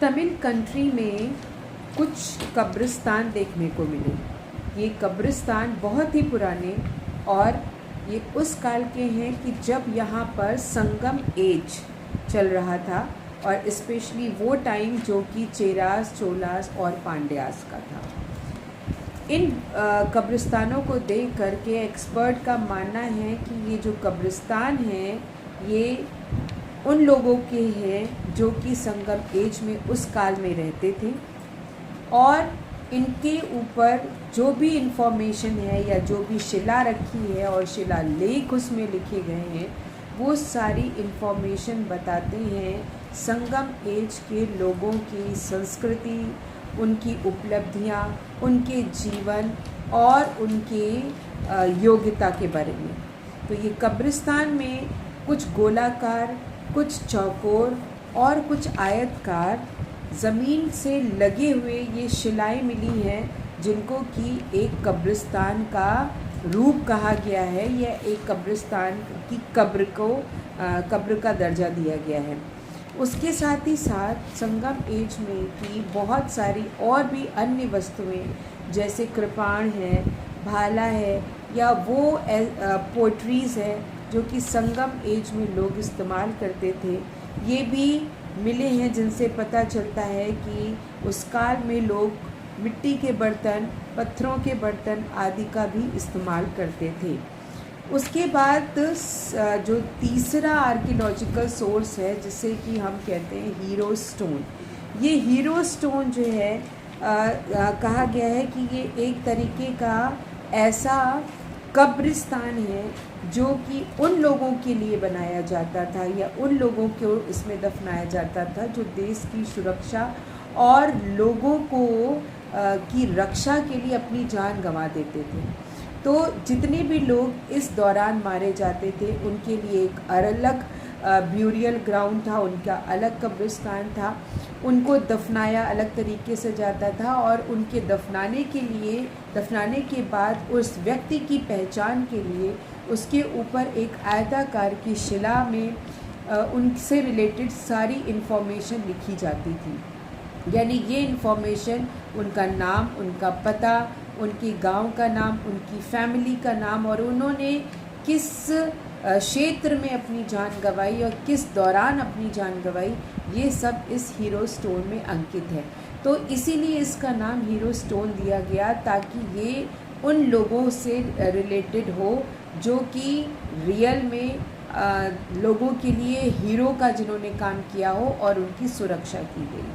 Tamil country में कुछ कब्रिस्तान देखने को मिले। ये कब्रिस्तान बहुत ही पुराने और ये उस काल के हैं कि जब यहाँ पर संगम एज चल रहा था और स्पेशली वो टाइम जो कि चेरास, चोलास और पांड्यास का था। इन कब्रिस्तानों को देख करके एक्सपर्ट का मानना है कि ये जो कब्रिस्तान हैं ये उन लोगों के हैं जो कि संगम एज में उस काल में रहते थे और इनके ऊपर जो भी इंफॉर्मेशन है या जो भी शिला रखी है और शिलालेख उसमें लिखे गए हैं वो सारी इंफॉर्मेशन बताते हैं संगम एज के लोगों की संस्कृति, उनकी उपलब्धियां, उनके जीवन और उनके योग्यता के बारे में। तो ये कब्रिस्तान में कुछ गोलाकार, कुछ चौकोर और कुछ आयतकार ज़मीन से लगे हुए ये शिलाएं मिली हैं जिनको कि एक कब्रिस्तान का रूप कहा गया है या एक कब्रिस्तान की कब्र का दर्जा दिया गया है। उसके साथ ही साथ संगम एज में की बहुत सारी और भी अन्य वस्तुएं जैसे कृपाण है, भाला है या वो पोट्रीज़ है जो कि संगम एज में लोग इस्तेमाल करते थे, ये भी मिले हैं जिनसे पता चलता है कि उस काल में लोग मिट्टी के बर्तन, पत्थरों के बर्तन आदि का भी इस्तेमाल करते थे। उसके बाद जो तीसरा आर्कियोलॉजिकल सोर्स है जिसे कि हम कहते हैं हीरो स्टोन, ये हीरो स्टोन जो है कहा गया है कि ये एक तरीके का ऐसा कब्रिस्तान है जो कि उन लोगों के लिए बनाया जाता था या उन लोगों को इसमें दफनाया जाता था जो देश की सुरक्षा और लोगों को की रक्षा के लिए अपनी जान गंवा देते थे। तो जितने भी लोग इस दौरान मारे जाते थे उनके लिए एक अलग ब्यूरियल ग्राउंड था, उनका अलग कब्रिस्तान था, उनको दफनाया अलग तरीके से जाता था और उनके दफनाने के बाद उस व्यक्ति की पहचान के लिए उसके ऊपर एक आयताकार की शिला में उनसे रिलेटेड सारी इन्फॉर्मेशन लिखी जाती थी। यानी ये इन्फॉर्मेशन उनका नाम, उनका पता, उनके गांव का नाम, उनकी फैमिली का नाम और उन्होंने किस क्षेत्र में अपनी जान गंवाई और किस दौरान अपनी जान गंवाई, ये सब इस हीरो स्टोन में अंकित है। तो इसीलिए इसका नाम हीरो स्टोन दिया गया ताकि ये उन लोगों से रिलेटेड हो जो कि रियल में लोगों के लिए हीरो का जिन्होंने काम किया हो और उनकी सुरक्षा की गई।